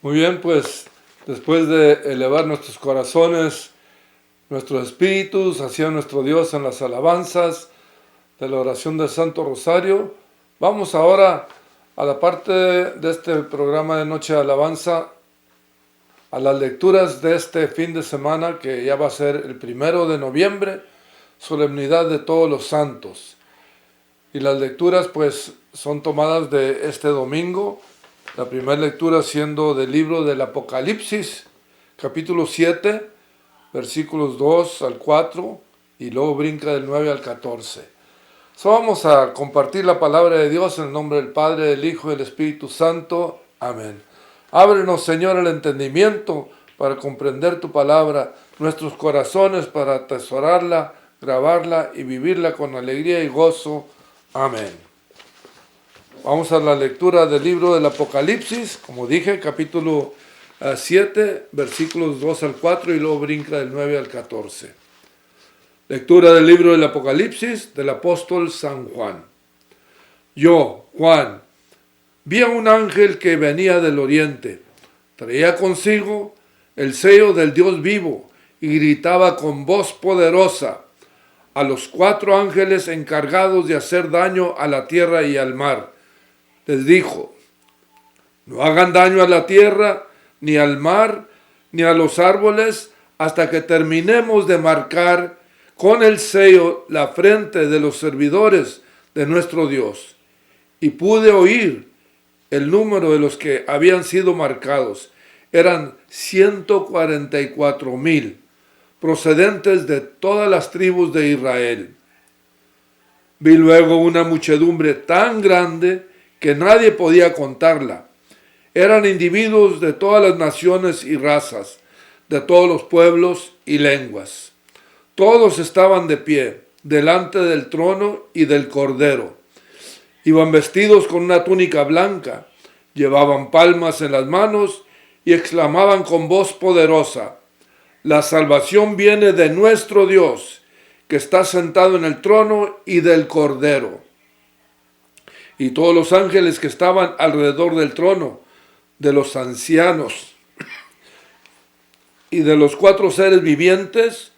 Muy bien, pues después de elevar nuestros corazones, nuestros espíritus hacia nuestro Dios en las alabanzas de la oración del Santo Rosario, vamos ahora a la parte de este programa de Noche de Alabanza, a las lecturas de este fin de semana que ya va a ser el 1 de noviembre, solemnidad de todos los santos. Y las lecturas pues son tomadas de este domingo. La primera lectura siendo del libro del Apocalipsis, capítulo 7, versículos 2 al 4, y luego brinca del 9 al 14. Vamos a compartir la palabra de Dios en el nombre del Padre, del Hijo y del Espíritu Santo. Amén. Ábrenos, Señor, el entendimiento para comprender tu palabra, nuestros corazones para atesorarla, grabarla y vivirla con alegría y gozo. Amén. Vamos a la lectura del libro del Apocalipsis, como dije, capítulo 7, versículos 2 al 4 y luego brinca del 9 al 14. Lectura del libro del Apocalipsis del apóstol San Juan. Yo, Juan, vi a un ángel que venía del oriente. Traía consigo el sello del Dios vivo y gritaba con voz poderosa a los 4 ángeles encargados de hacer daño a la tierra y al mar. Les dijo: no hagan daño a la tierra, ni al mar, ni a los árboles, hasta que terminemos de marcar con el sello la frente de los servidores de nuestro Dios. Y pude oír el número de los que habían sido marcados. Eran 144,000, procedentes de todas las tribus de Israel. Vi luego una muchedumbre tan grande que nadie podía contarla. Eran individuos de todas las naciones y razas, de todos los pueblos y lenguas. Todos estaban de pie delante del trono y del Cordero. Iban vestidos con una túnica blanca, llevaban palmas en las manos y exclamaban con voz poderosa: la salvación viene de nuestro Dios, que está sentado en el trono, y del Cordero. Y todos los ángeles que estaban alrededor del trono, de los ancianos y de los 4 seres vivientes,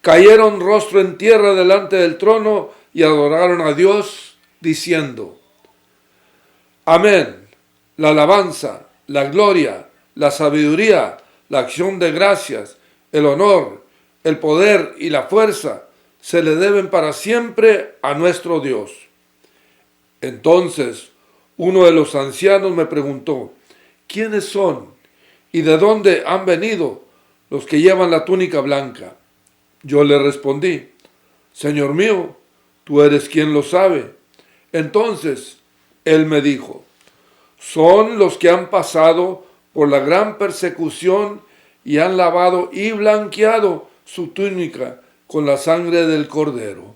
cayeron rostro en tierra delante del trono y adoraron a Dios, diciendo: amén, la alabanza, la gloria, la sabiduría, la acción de gracias, el honor, el poder y la fuerza se le deben para siempre a nuestro Dios. Entonces uno de los ancianos me preguntó: ¿quiénes son y de dónde han venido los que llevan la túnica blanca? Yo le respondí: Señor mío, tú eres quien lo sabe. Entonces él me dijo: son los que han pasado por la gran persecución y han lavado y blanqueado su túnica con la sangre del Cordero.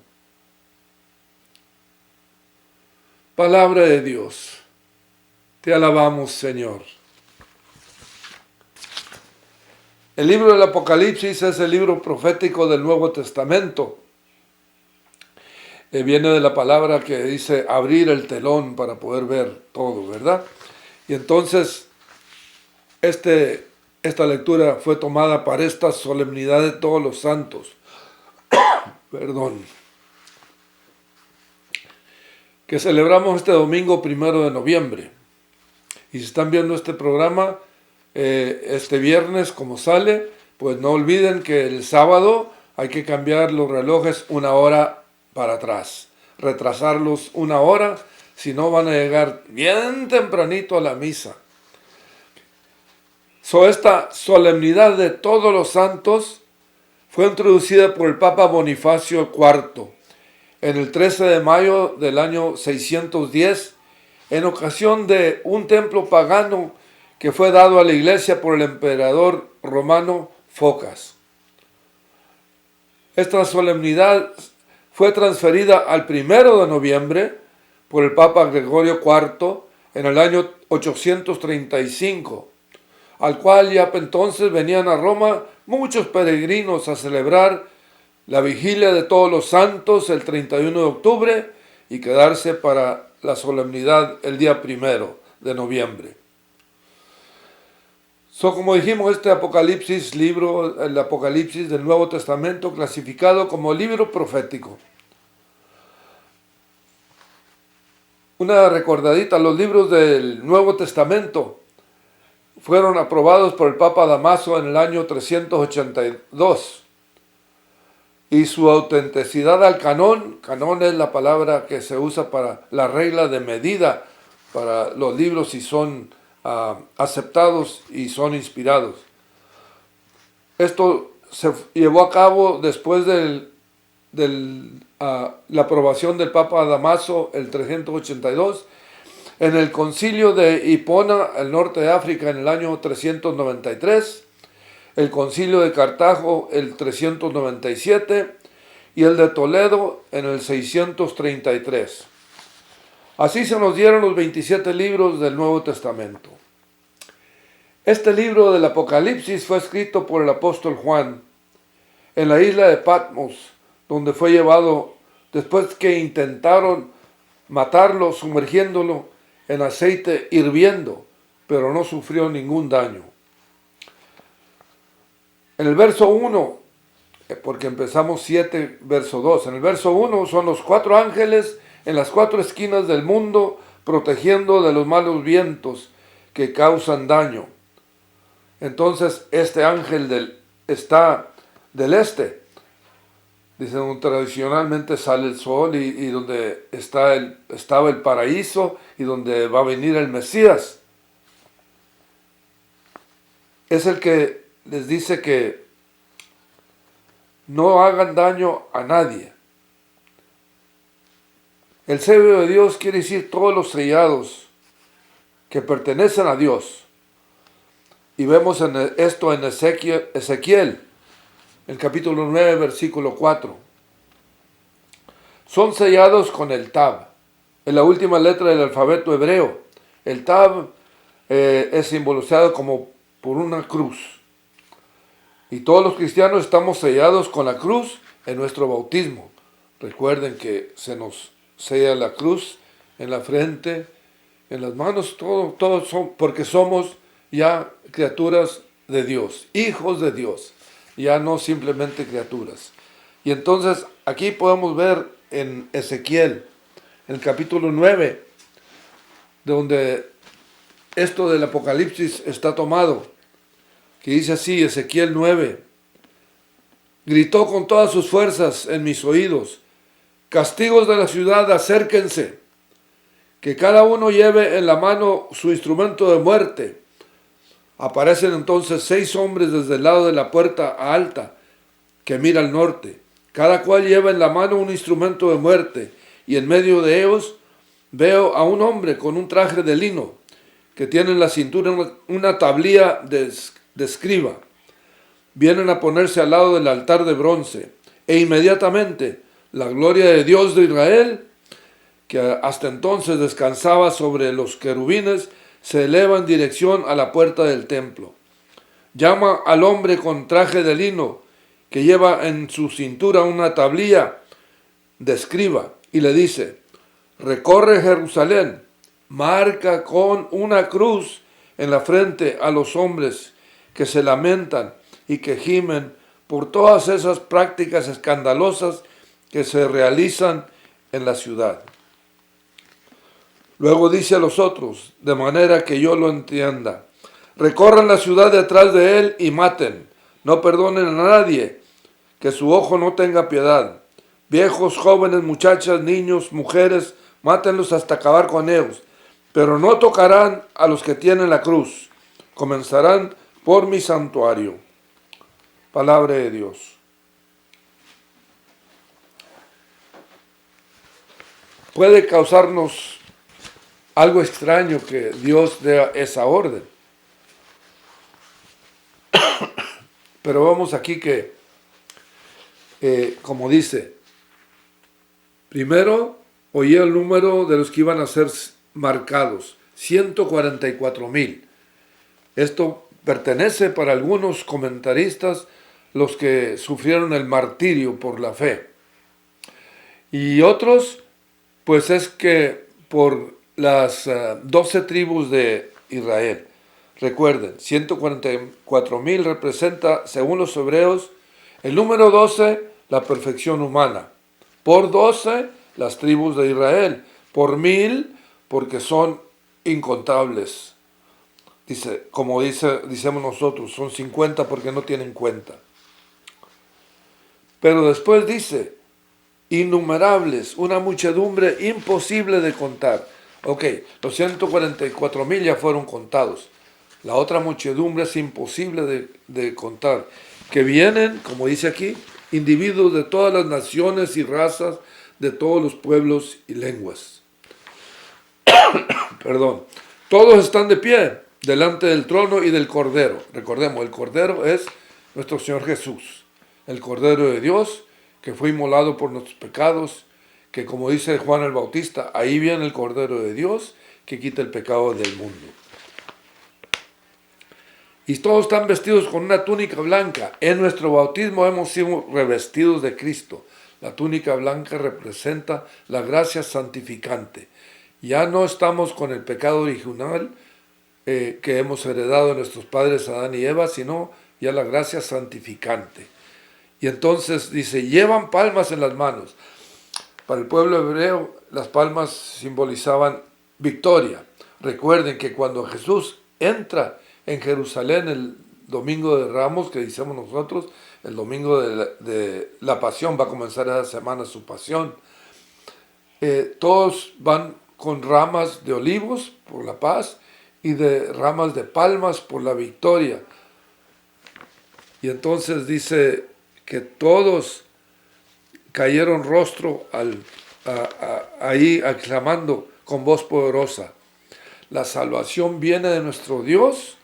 Palabra de Dios. Te alabamos, Señor. El libro del Apocalipsis es el libro profético del Nuevo Testamento. Viene de la palabra que dice abrir el telón para poder ver todo, ¿verdad? Y entonces esta lectura fue tomada para esta solemnidad de todos los santos. Perdón. Que celebramos este domingo 1 de noviembre. Y si están viendo este programa este viernes como sale, pues no olviden que el sábado hay que cambiar los relojes 1 hora para atrás, retrasarlos 1 hora, si no van a llegar bien tempranito a la misa. Esta solemnidad de todos los santos fue introducida por el Papa Bonifacio IV en el 13 de mayo del año 610, en ocasión de un templo pagano que fue dado a la iglesia por el emperador romano Focas. Esta solemnidad fue transferida al 1 de noviembre por el Papa Gregorio IV en el año 835, al cual ya entonces venían a Roma muchos peregrinos a celebrar la vigilia de todos los santos el 31 de octubre y quedarse para la solemnidad el día 1 de noviembre. Como dijimos, este Apocalipsis, el Apocalipsis del Nuevo Testamento, clasificado como libro profético. Una recordadita, los libros del Nuevo Testamento fueron aprobados por el Papa Damaso en el año 382. Y su autenticidad al canón es la palabra que se usa para la regla de medida para los libros si son aceptados y son inspirados. Esto se llevó a cabo después de la aprobación del Papa Damaso, el 382, en el concilio de Hipona, el norte de África, en el año 393, el concilio de Cartago, el 397, y el de Toledo, en el 633. Así se nos dieron los 27 libros del Nuevo Testamento. Este libro del Apocalipsis fue escrito por el apóstol Juan en la isla de Patmos, donde fue llevado después que intentaron matarlo sumergiéndolo en aceite hirviendo, pero no sufrió ningún daño. En el verso 1, porque empezamos 7, verso 2, en el verso 1 son los 4 ángeles en las 4 esquinas del mundo, protegiendo de los malos vientos que causan daño. Entonces este ángel está del este. Dice, donde tradicionalmente sale el sol y donde estaba el paraíso y donde va a venir el Mesías. Es el que les dice que no hagan daño a nadie. El sello de Dios quiere decir todos los sellados que pertenecen a Dios. Y vemos esto en Ezequiel, el capítulo 9, versículo 4. Son sellados con el Tab, en la última letra del alfabeto hebreo. El Tab es simbolizado como por una cruz. Y todos los cristianos estamos sellados con la cruz en nuestro bautismo. Recuerden que se nos sella la cruz en la frente, en las manos, todos son, porque somos ya criaturas de Dios, hijos de Dios, ya no simplemente criaturas. Y entonces aquí podemos ver en Ezequiel, en el capítulo 9, donde esto del Apocalipsis está tomado, que dice así, Ezequiel 9, gritó con todas sus fuerzas en mis oídos, castigos de la ciudad, acérquense, que cada uno lleve en la mano su instrumento de muerte. Aparecen entonces 6 hombres desde el lado de la puerta alta, que mira al norte. Cada cual lleva en la mano un instrumento de muerte, y en medio de ellos veo a un hombre con un traje de lino, que tiene en la cintura una tablilla de escriba. Vienen a ponerse al lado del altar de bronce, e inmediatamente la gloria de Dios de Israel, que hasta entonces descansaba sobre los querubines, se eleva en dirección a la puerta del templo. Llama al hombre con traje de lino, que lleva en su cintura una tablilla de escriba, y le dice, recorre Jerusalén, marca con una cruz en la frente a los hombres que se lamentan y que gimen por todas esas prácticas escandalosas que se realizan en la ciudad. Luego dice a los otros, de manera que yo lo entienda, recorran la ciudad detrás de él y maten, no perdonen a nadie, que su ojo no tenga piedad. Viejos, jóvenes, muchachas, niños, mujeres, mátenlos hasta acabar con ellos, pero no tocarán a los que tienen la cruz. Comenzarán por mi santuario. Palabra de Dios. Puede causarnos algo extraño que Dios dé esa orden. Pero vamos aquí que, como dice, primero oí el número de los que iban a ser marcados, 144,000. Esto pertenece para algunos comentaristas los que sufrieron el martirio por la fe. Y otros, pues es que por las 12 tribus de Israel. Recuerden, 144,000 representa, según los hebreos, el número 12, la perfección humana. Por 12, las tribus de Israel. Por 1,000, porque son incontables. Decimos nosotros, son 50 porque no tienen cuenta. Pero después dice, innumerables, una muchedumbre imposible de contar. Ok, los 144,000 ya fueron contados. La otra muchedumbre es imposible de contar. Que vienen, como dice aquí, individuos de todas las naciones y razas, de todos los pueblos y lenguas. Perdón. Todos están de pie delante del trono y del Cordero. Recordemos, el Cordero es nuestro Señor Jesús, el Cordero de Dios, que fue inmolado por nuestros pecados, que como dice Juan el Bautista, ahí viene el Cordero de Dios, que quita el pecado del mundo. Y todos están vestidos con una túnica blanca. En nuestro bautismo hemos sido revestidos de Cristo. La túnica blanca representa la gracia santificante. Ya no estamos con el pecado original que hemos heredado de nuestros padres Adán y Eva, sino ya la gracia santificante. Y entonces dice, llevan palmas en las manos. Para el pueblo hebreo, las palmas simbolizaban victoria. Recuerden que cuando Jesús entra en Jerusalén el domingo de Ramos, que decimos nosotros, el domingo de la pasión, va a comenzar esa semana su pasión, todos van con ramas de olivos por la paz y de ramas de palmas por la victoria. Y entonces dice que todos cayeron rostro ahí aclamando con voz poderosa. La salvación viene de nuestro Dios,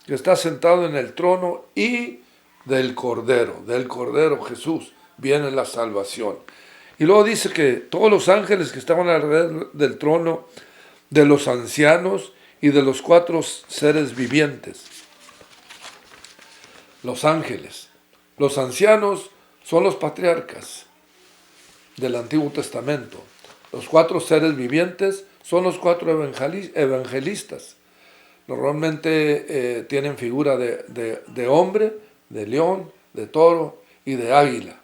que está sentado en el trono, y del Cordero Jesús, viene la salvación. Y luego dice que todos los ángeles que estaban alrededor del trono, de los ancianos y de los 4 seres vivientes. Los ángeles. Los ancianos son los patriarcas del Antiguo Testamento. Los 4 seres vivientes son los 4 evangelistas. Normalmente tienen figura de hombre, de león, de toro y de águila.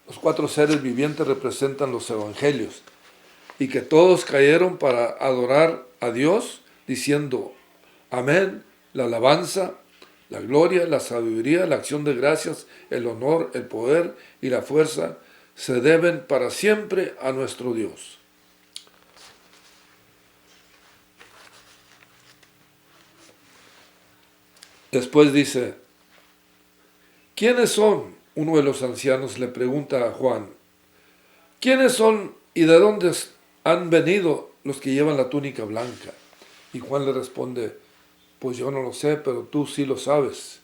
Los 4 seres vivientes representan los evangelios. Y que todos cayeron para adorar a Dios, diciendo, amén, la alabanza, la gloria, la sabiduría, la acción de gracias, el honor, el poder y la fuerza se deben para siempre a nuestro Dios. Después dice, ¿quiénes son? Uno de los ancianos le pregunta a Juan, ¿quiénes son y de dónde han venido los que llevan la túnica blanca? Y Juan le responde, pues yo no lo sé, pero tú sí lo sabes.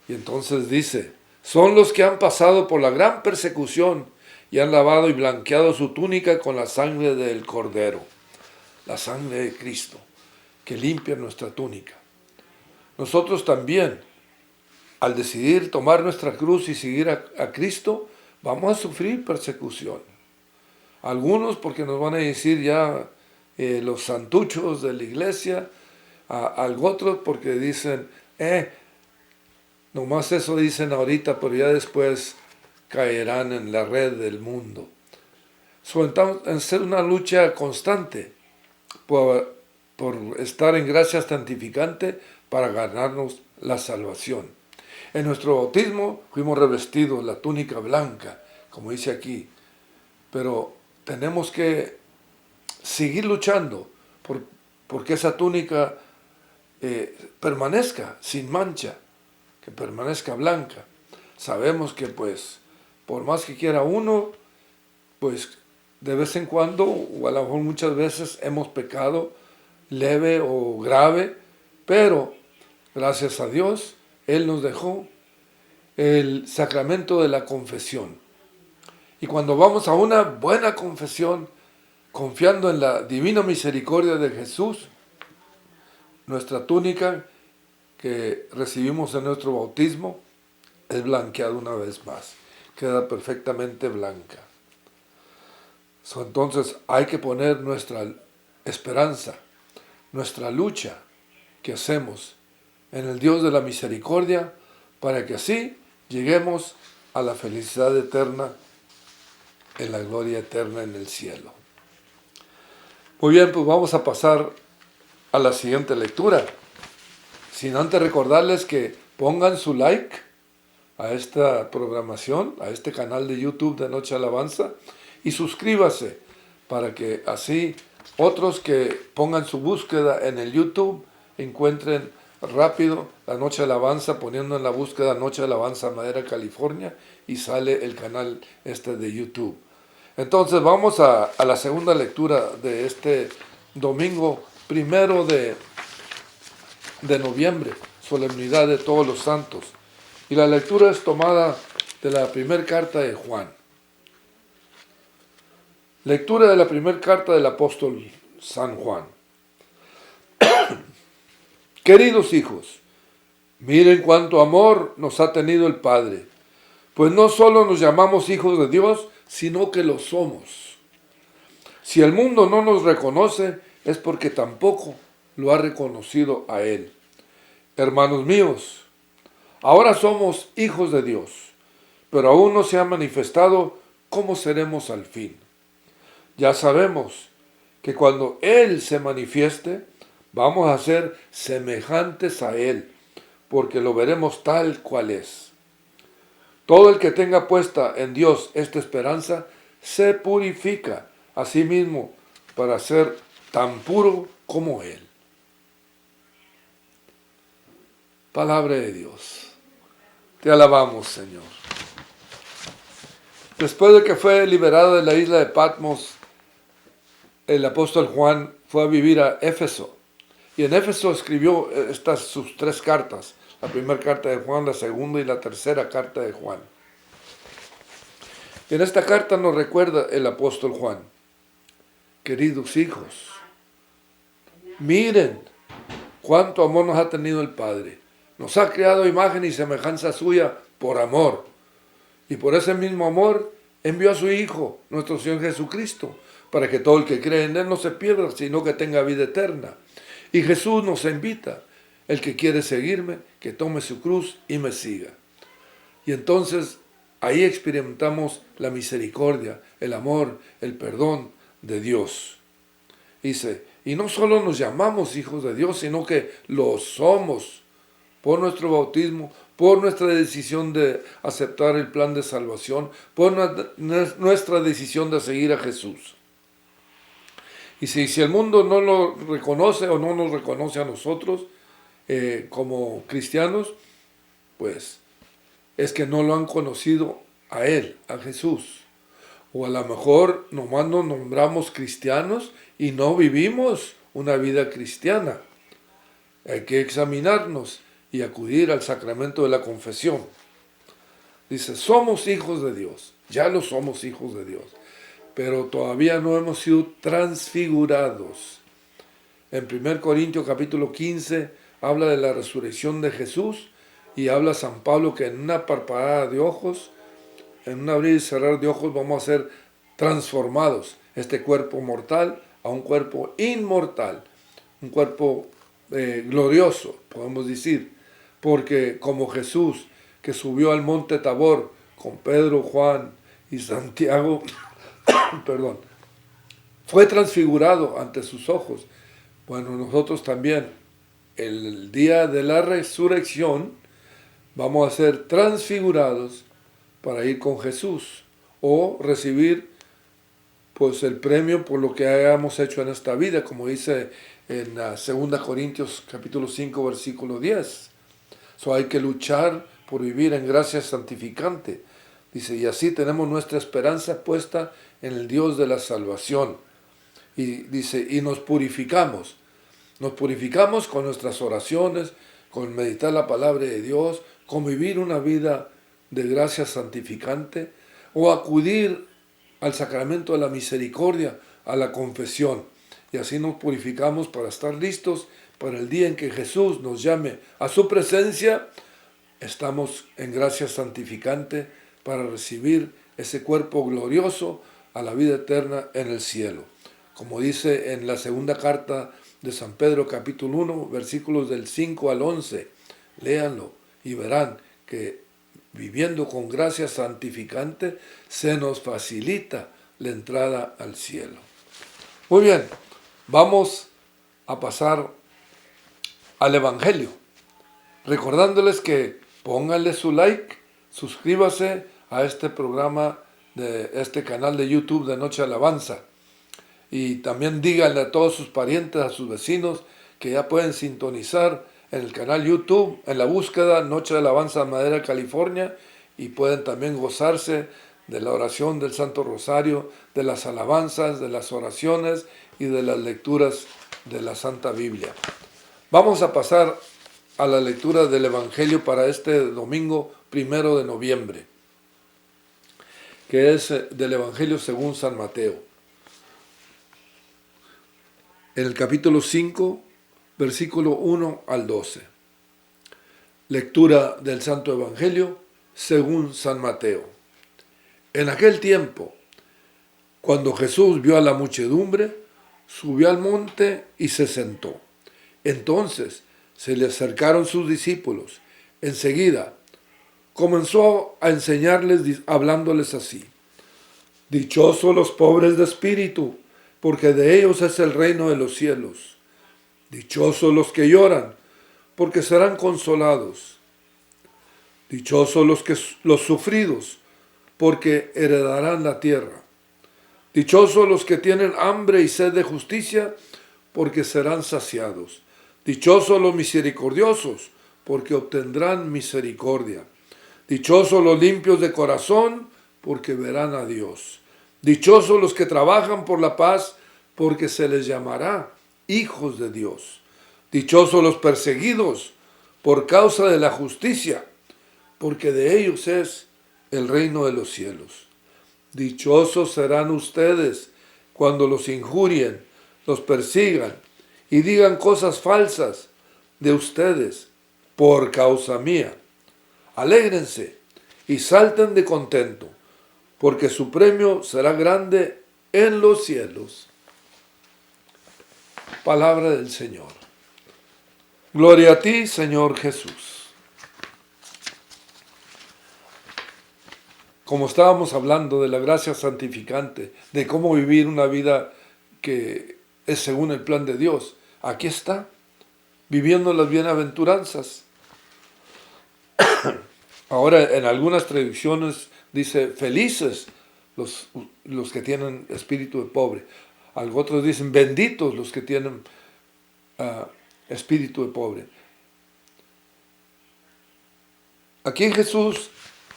Y entonces dice, son los que han pasado por la gran persecución y han lavado y blanqueado su túnica con la sangre del Cordero, la sangre de Cristo, que limpia nuestra túnica. Nosotros también, al decidir tomar nuestra cruz y seguir a Cristo, vamos a sufrir persecución. Algunos porque nos van a decir ya los santuchos de la iglesia, a otros porque dicen, nomás eso dicen ahorita, pero ya después caerán en la red del mundo. En ser una lucha constante por estar en gracia santificante para ganarnos la salvación. En nuestro bautismo fuimos revestidos la túnica blanca, como dice aquí, pero tenemos que seguir luchando porque esa túnica permanezca sin mancha, que permanezca blanca. Sabemos que pues por más que quiera uno, pues de vez en cuando, o a lo mejor muchas veces hemos pecado leve o grave, pero gracias a Dios, Él nos dejó el sacramento de la confesión. Y cuando vamos a una buena confesión, confiando en la divina misericordia de Jesús, nuestra túnica que recibimos en nuestro bautismo es blanqueada una vez más, queda perfectamente blanca. Entonces hay que poner nuestra esperanza, nuestra lucha, que hacemos en el Dios de la misericordia, para que así lleguemos a la felicidad eterna, en la gloria eterna en el cielo. Muy bien, pues vamos a pasar a la siguiente lectura. Sin antes recordarles que pongan su like a esta programación, a este canal de YouTube de Noche Alabanza, y suscríbase para que así otros que pongan su búsqueda en el YouTube encuentren rápido la Noche Alabanza, poniendo en la búsqueda Noche Alabanza Madera, California, y sale el canal de YouTube. Entonces vamos a la segunda lectura de este domingo 1 de noviembre, solemnidad de todos los santos. Y la lectura es tomada de la primera carta de Juan. Lectura de la primera carta del apóstol San Juan. Queridos hijos, miren cuánto amor nos ha tenido el Padre, pues no solo nos llamamos hijos de Dios, sino que lo somos. Si el mundo no nos reconoce, es porque tampoco lo ha reconocido a Él. Hermanos míos, ahora somos hijos de Dios, pero aún no se ha manifestado cómo seremos al fin. Ya sabemos que cuando Él se manifieste, vamos a ser semejantes a Él, porque lo veremos tal cual es. Todo el que tenga puesta en Dios esta esperanza, se purifica a sí mismo para ser tan puro como Él. Palabra de Dios. Te alabamos, Señor. Después de que fue liberado de la isla de Patmos, el apóstol Juan fue a vivir a Éfeso. Y en Éfeso escribió sus 3 cartas. La primera carta de Juan, la segunda y la tercera carta de Juan. En esta carta nos recuerda el apóstol Juan: queridos hijos, miren cuánto amor nos ha tenido el Padre. Nos ha creado imagen y semejanza suya por amor. Y por ese mismo amor envió a su Hijo, nuestro Señor Jesucristo, para que todo el que cree en Él no se pierda, sino que tenga vida eterna. Y Jesús nos invita: el que quiere seguirme, que tome su cruz y me siga. Y entonces ahí experimentamos la misericordia, el amor, el perdón de Dios. Dice, y no solo nos llamamos hijos de Dios, sino que lo somos por nuestro bautismo, por nuestra decisión de aceptar el plan de salvación, por nuestra decisión de seguir a Jesús. Y si el mundo no lo reconoce o no nos reconoce a nosotros como cristianos, pues es que no lo han conocido a Él, a Jesús. O a lo mejor nomás nos nombramos cristianos y no vivimos una vida cristiana. Hay que examinarnos y acudir al sacramento de la confesión. Dice, somos hijos de Dios, ya lo somos hijos de Dios, pero todavía no hemos sido transfigurados. En 1 Corintios capítulo 15 habla de la resurrección de Jesús y habla San Pablo que en una parpadada de ojos, en un abrir y cerrar de ojos, vamos a ser transformados, este cuerpo mortal a un cuerpo inmortal, un cuerpo glorioso, podemos decir, porque como Jesús que subió al monte Tabor con Pedro, Juan y Santiago, perdón, fue transfigurado ante sus ojos. Bueno, nosotros también, el día de la resurrección, vamos a ser transfigurados para ir con Jesús o recibir pues el premio por lo que hayamos hecho en esta vida, como dice en 2 Corintios capítulo 5 versículo 10. Hay que luchar por vivir en gracia santificante. Dice, y así tenemos nuestra esperanza puesta en el Dios de la salvación. Y dice, y nos purificamos. Nos purificamos con nuestras oraciones, con meditar la palabra de Dios, con vivir una vida de gracia santificante, o acudir al sacramento de la misericordia, a la confesión. Y así nos purificamos para estar listos para el día en que Jesús nos llame a su presencia. Estamos en gracia santificante para recibir ese cuerpo glorioso a la vida eterna en el cielo. Como dice en la segunda carta de San Pedro capítulo 1, versículos del 5 al 11. Léanlo y verán que viviendo con gracia santificante se nos facilita la entrada al cielo. Muy bien, vamos a pasar al Evangelio, recordándoles que pónganle su like, suscríbase a este programa de este canal de YouTube de Noche de Alabanza y también díganle a todos sus parientes, a sus vecinos que ya pueden sintonizar en el canal YouTube en la búsqueda Noche de Alabanza Madera, California, y pueden también gozarse de la oración del Santo Rosario, de las alabanzas, de las oraciones y de las lecturas de la Santa Biblia. Vamos a pasar a la lectura del Evangelio para este domingo 1 de noviembre, que es del Evangelio según San Mateo. En el capítulo 5, versículo 1 al 12. Lectura del Santo Evangelio según San Mateo. En aquel tiempo, cuando Jesús vio a la muchedumbre, subió al monte y se sentó. Entonces se le acercaron sus discípulos. Enseguida comenzó a enseñarles hablándoles así: dichosos los pobres de espíritu, porque de ellos es el reino de los cielos. Dichosos los que lloran, porque serán consolados. Dichosos los sufridos, porque heredarán la tierra. Dichosos los que tienen hambre y sed de justicia, porque serán saciados. Dichosos los misericordiosos, porque obtendrán misericordia. Dichosos los limpios de corazón, porque verán a Dios. Dichosos los que trabajan por la paz, porque se les llamará hijos de Dios. Dichosos los perseguidos por causa de la justicia, porque de ellos es el reino de los cielos. Dichosos serán ustedes cuando los injurien, los persigan y digan cosas falsas de ustedes por causa mía. Alégrense y salten de contento, porque su premio será grande en los cielos. Palabra del Señor. Gloria a ti, Señor Jesús. Como estábamos hablando de la gracia santificante, de cómo vivir una vida que es según el plan de Dios, aquí está, viviendo las bienaventuranzas. Ahora en algunas traducciones dice felices los que tienen espíritu de pobre. Otros dicen benditos los que tienen espíritu de pobre. Aquí Jesús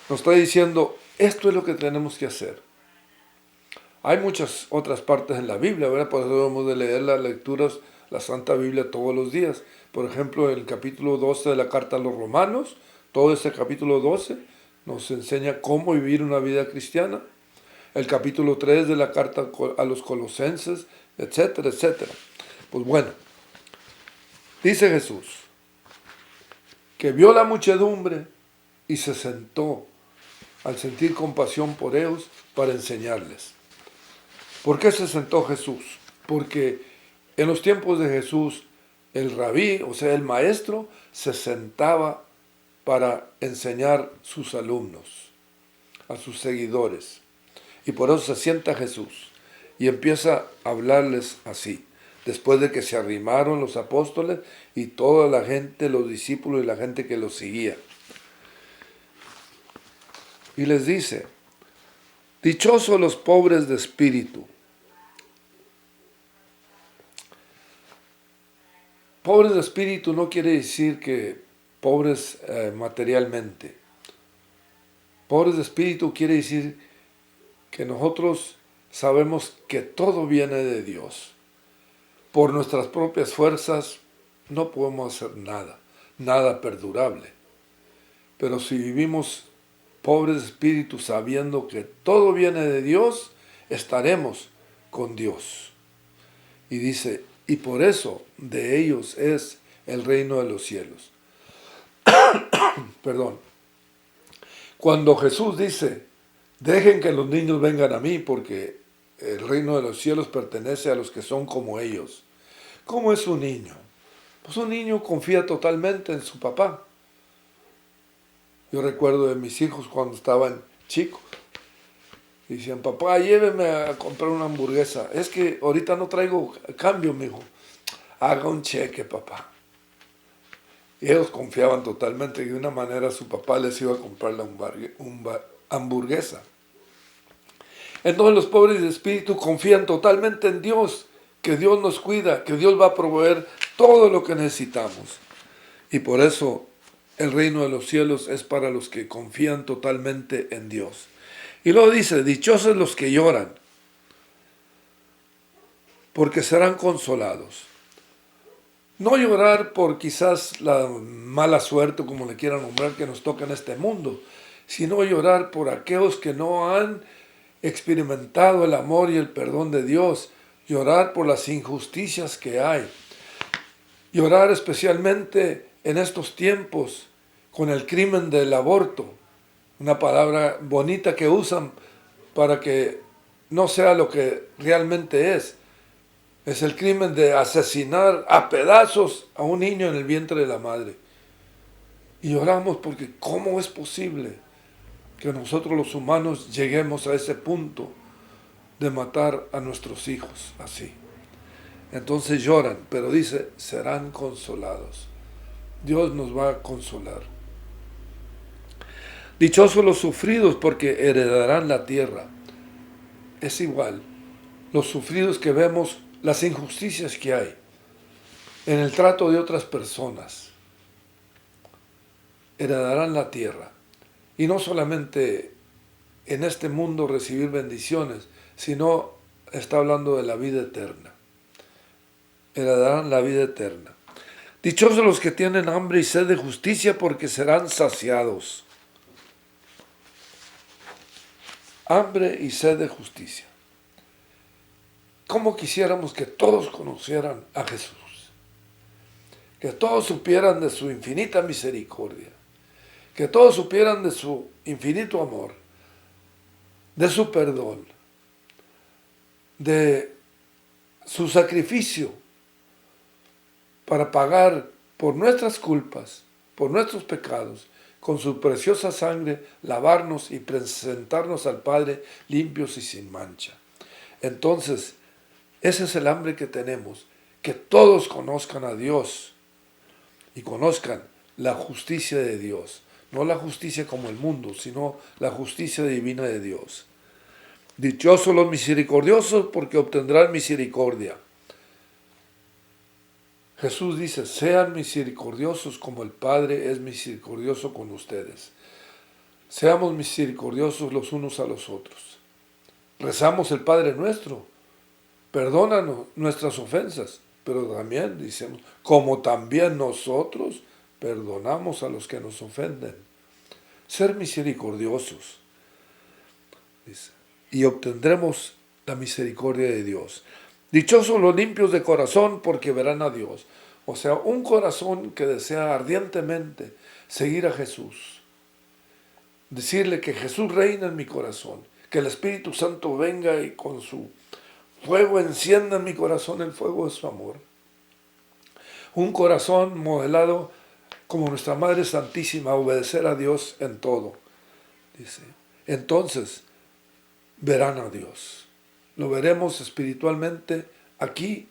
nos está diciendo, esto es lo que tenemos que hacer. Hay muchas otras partes en la Biblia, ¿verdad? Por eso debemos de leer las lecturas, la Santa Biblia todos los días. Por ejemplo, en el capítulo 12 de la Carta a los Romanos, todo ese capítulo 12 nos enseña cómo vivir una vida cristiana. El capítulo 3 de la Carta a los Colosenses, etcétera, etcétera. Pues bueno, dice Jesús que vio la muchedumbre y se sentó al sentir compasión por ellos para enseñarles. ¿Por qué se sentó Jesús? Porque en los tiempos de Jesús el rabí, o sea el maestro, se sentaba para enseñar a sus alumnos, a sus seguidores. Y por eso se sienta Jesús y empieza a hablarles así. Después de que se arrimaron los apóstoles y toda la gente, los discípulos y la gente que los seguía. Y les dice, dichosos los pobres de espíritu. Pobres de espíritu no quiere decir que pobres materialmente. Pobres de espíritu quiere decir que nosotros sabemos que todo viene de Dios. Por nuestras propias fuerzas no podemos hacer nada, nada perdurable. Pero si vivimos pobres de espíritu sabiendo que todo viene de Dios, estaremos con Dios. Y dice, y por eso de ellos es el reino de los cielos. Perdón. Cuando Jesús dice, dejen que los niños vengan a mí porque el reino de los cielos pertenece a los que son como ellos. ¿Cómo es un niño? Pues un niño confía totalmente en su papá. Yo recuerdo de mis hijos cuando estaban chicos. Decían, papá, lléveme a comprar una hamburguesa. Es que ahorita no traigo cambio, mijo. Haga un cheque, papá. Y ellos confiaban totalmente que de una manera su papá les iba a comprar la hamburguesa. Entonces los pobres de espíritu confían totalmente en Dios, que Dios nos cuida, que Dios va a proveer todo lo que necesitamos. Y por eso el reino de los cielos es para los que confían totalmente en Dios. Y luego dice, dichosos los que lloran, porque serán consolados. No llorar por quizás la mala suerte, como le quieran nombrar, que nos toca en este mundo, sino llorar por aquellos que no han experimentado el amor y el perdón de Dios, llorar por las injusticias que hay, llorar especialmente en estos tiempos con el crimen del aborto, una palabra bonita que usan para que no sea lo que realmente es. Es el crimen de asesinar a pedazos a un niño en el vientre de la madre. Y lloramos porque ¿cómo es posible que nosotros los humanos lleguemos a ese punto de matar a nuestros hijos así? Entonces lloran, pero dice, serán consolados. Dios nos va a consolar. Dichosos los sufridos porque heredarán la tierra. Es igual, los sufridos que vemos, las injusticias que hay en el trato de otras personas, heredarán la tierra. Y no solamente en este mundo recibir bendiciones, sino está hablando de la vida eterna. Heredarán la vida eterna. Dichosos los que tienen hambre y sed de justicia, porque serán saciados. Hambre y sed de justicia. ¿Cómo quisiéramos que todos conocieran a Jesús? Que todos supieran de su infinita misericordia. Que todos supieran de su infinito amor. De su perdón. De su sacrificio para pagar por nuestras culpas, por nuestros pecados, con su preciosa sangre, lavarnos y presentarnos al Padre limpios y sin mancha. Entonces, ese es el hambre que tenemos, que todos conozcan a Dios y conozcan la justicia de Dios. No la justicia como el mundo, sino la justicia divina de Dios. Dichosos los misericordiosos, porque obtendrán misericordia. Jesús dice, sean misericordiosos como el Padre es misericordioso con ustedes. Seamos misericordiosos los unos a los otros. Rezamos el Padre nuestro. Perdónanos nuestras ofensas, pero también decimos, como también nosotros perdonamos a los que nos ofenden. Ser misericordiosos, dice, y obtendremos la misericordia de Dios. Dichosos los limpios de corazón, porque verán a Dios. O sea, un corazón que desea ardientemente seguir a Jesús. Decirle que Jesús reina en mi corazón, que el Espíritu Santo venga y con su fuego encienda en mi corazón el fuego de su amor. Un corazón modelado como nuestra Madre Santísima, obedecer a Dios en todo. Dice, entonces verán a Dios. Lo veremos espiritualmente aquí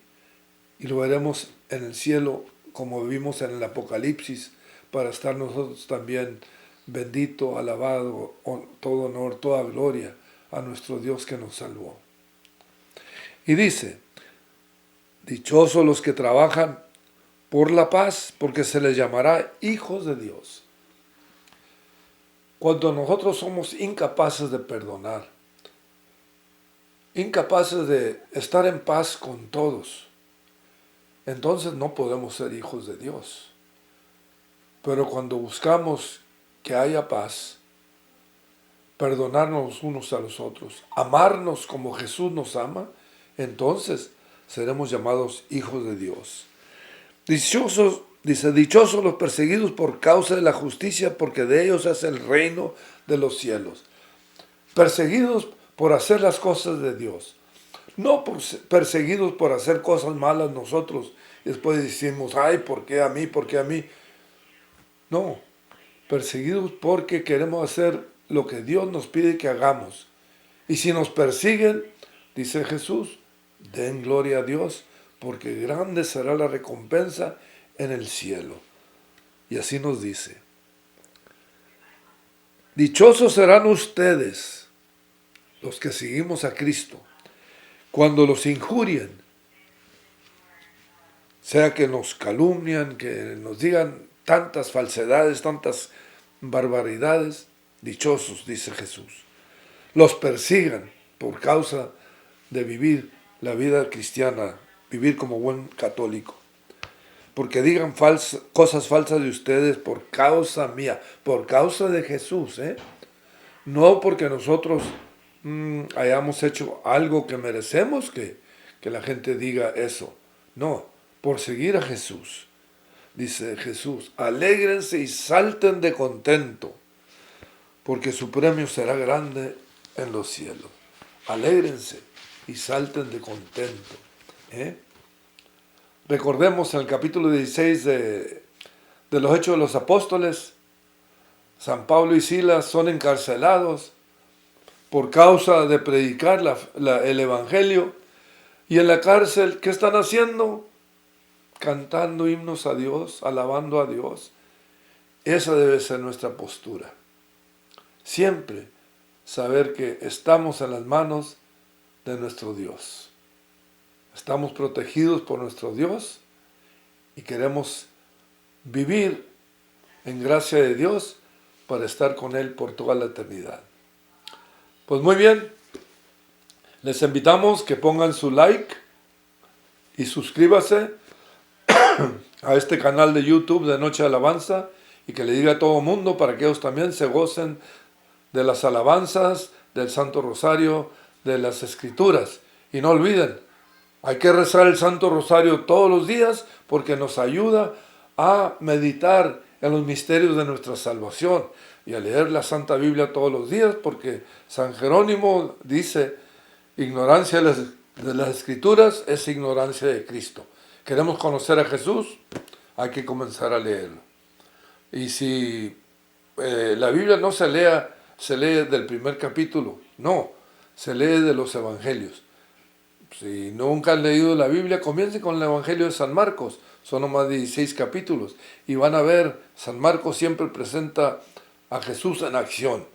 y lo veremos en el cielo como vimos en el Apocalipsis, para estar nosotros también bendito, alabado, todo honor, toda gloria a nuestro Dios que nos salvó. Y dice, dichosos los que trabajan por la paz, porque se les llamará hijos de Dios. Cuando nosotros somos incapaces de perdonar, incapaces de estar en paz con todos, entonces no podemos ser hijos de Dios. Pero cuando buscamos que haya paz, perdonarnos unos a los otros, amarnos como Jesús nos ama, entonces seremos llamados hijos de Dios. Dichosos, dice, dichosos los perseguidos por causa de la justicia, porque de ellos es el reino de los cielos. Perseguidos por hacer las cosas de Dios, no perseguidos por hacer cosas malas nosotros después decimos, ay, ¿por qué a mí? ¿Por qué a mí? No, perseguidos porque queremos hacer lo que Dios nos pide que hagamos. Y si nos persiguen, dice Jesús, den gloria a Dios, porque grande será la recompensa en el cielo. Y así nos dice, dichosos serán ustedes, los que seguimos a Cristo, cuando los injurien, sea que nos calumnian, que nos digan tantas falsedades, tantas barbaridades, dichosos, dice Jesús. Los persigan por causa de vivir la vida cristiana, vivir como buen católico. Porque digan cosas falsas de ustedes por causa mía, por causa de Jesús, no porque nosotros hayamos hecho algo que merecemos que la gente diga eso. No, por seguir a Jesús. Dice Jesús, alégrense y salten de contento, porque su premio será grande en los cielos. Alégrense y salten de contento. Recordemos en el capítulo 16 de los Hechos de los Apóstoles, San Pablo y Silas son encarcelados por causa de predicar el Evangelio. Y en la cárcel, ¿qué están haciendo? Cantando himnos a Dios, alabando a Dios. Esa debe ser nuestra postura. Siempre saber que estamos en las manos de nuestro Dios. Estamos protegidos por nuestro Dios y queremos vivir en gracia de Dios para estar con Él por toda la eternidad. Pues muy bien, les invitamos que pongan su like y suscríbase a este canal de YouTube de Noche de Alabanza y que le diga a todo el mundo para que ellos también se gocen de las alabanzas, del Santo Rosario, de las Escrituras. Y no olviden, hay que rezar el Santo Rosario todos los días porque nos ayuda a meditar en los misterios de nuestra salvación y a leer la Santa Biblia todos los días porque San Jerónimo dice, ignorancia de las Escrituras es ignorancia de Cristo. Queremos conocer a Jesús, hay que comenzar a leerlo. Y si la Biblia no se lee del primer capítulo, no, se lee de los evangelios. Si nunca han leído la Biblia, comiencen con el Evangelio de San Marcos, son nomás 16 capítulos, y van a ver, San Marcos siempre presenta a Jesús en acción.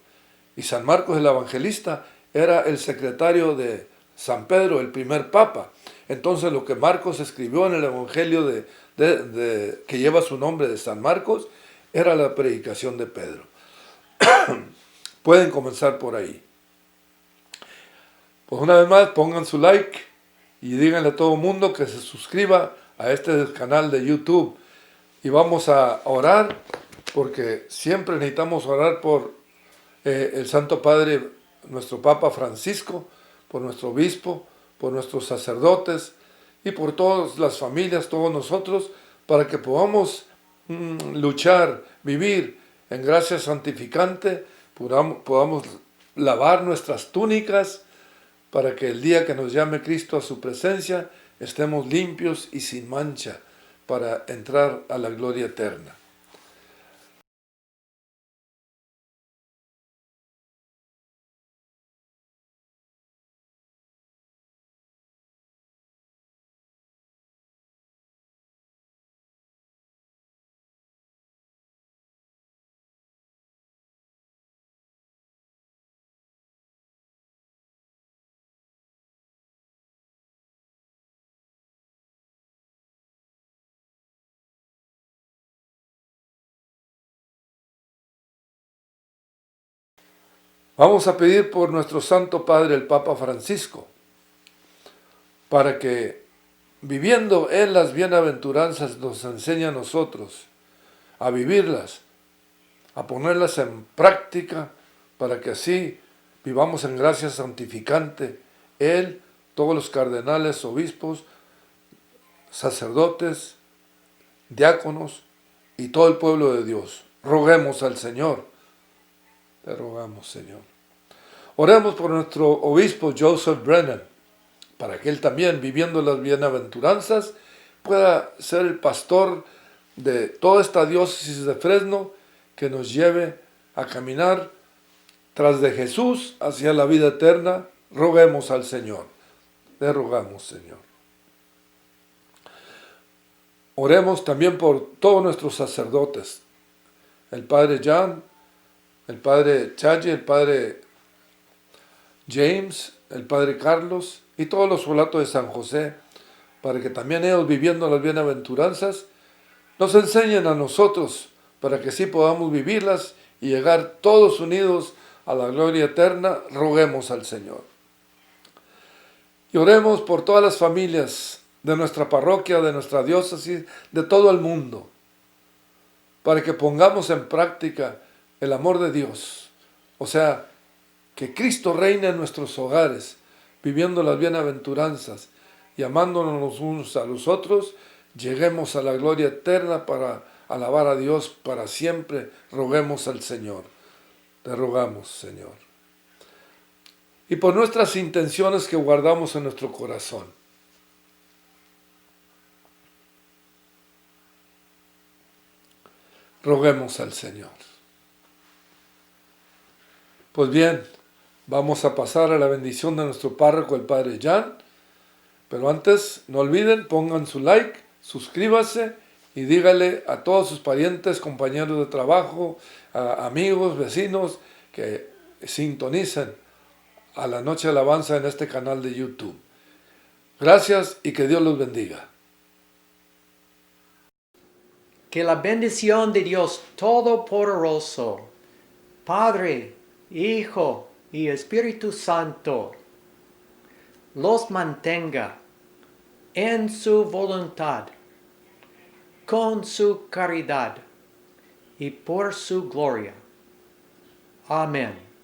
Y San Marcos, el evangelista, era el secretario de San Pedro, el primer papa. Entonces lo que Marcos escribió en el Evangelio que lleva su nombre de San Marcos, era la predicación de Pedro. Pueden comenzar por ahí. Pues una vez más, pongan su like y díganle a todo el mundo que se suscriba a este canal de YouTube. Y vamos a orar, porque siempre necesitamos orar por el Santo Padre, nuestro Papa Francisco, por nuestro obispo, por nuestros sacerdotes y por todas las familias, todos nosotros, para que podamos luchar, vivir en gracia santificante, podamos lavar nuestras túnicas, para que el día que nos llame Cristo a su presencia, estemos limpios y sin mancha para entrar a la gloria eterna. Vamos a pedir por nuestro Santo Padre, el Papa Francisco, para que, viviendo Él las bienaventuranzas, nos enseñe a nosotros a vivirlas, a ponerlas en práctica, para que así vivamos en gracia santificante. Él, todos los cardenales, obispos, sacerdotes, diáconos y todo el pueblo de Dios. Roguemos al Señor. Te rogamos, Señor. Oremos por nuestro obispo Joseph Brennan, para que él también, viviendo las bienaventuranzas, pueda ser el pastor de toda esta diócesis de Fresno, que nos lleve a caminar tras de Jesús hacia la vida eterna. Roguemos al Señor. Le rogamos, Señor. Oremos también por todos nuestros sacerdotes. El Padre Jan, el Padre Chaye, el Padre James, el Padre Carlos y todos los oblatos de San José, para que también ellos, viviendo las bienaventuranzas, nos enseñen a nosotros, para que sí podamos vivirlas y llegar todos unidos a la gloria eterna. Roguemos al Señor. Y oremos por todas las familias de nuestra parroquia, de nuestra diócesis, de todo el mundo, para que pongamos en práctica el amor de Dios. O sea, que Cristo reine en nuestros hogares, viviendo las bienaventuranzas y amándonos los unos a los otros, lleguemos a la gloria eterna para alabar a Dios para siempre. Roguemos al Señor. Te rogamos, Señor. Y por nuestras intenciones que guardamos en nuestro corazón. Roguemos al Señor. Pues bien, vamos a pasar a la bendición de nuestro párroco, el Padre Jan. Pero antes, no olviden, pongan su like, suscríbase y dígale a todos sus parientes, compañeros de trabajo, amigos, vecinos, que sintonicen a la Noche de Alabanza en este canal de YouTube. Gracias y que Dios los bendiga. Que la bendición de Dios Todopoderoso, Padre, Hijo y Espíritu Santo, los mantenga en su voluntad, con su caridad y por su gloria. Amén.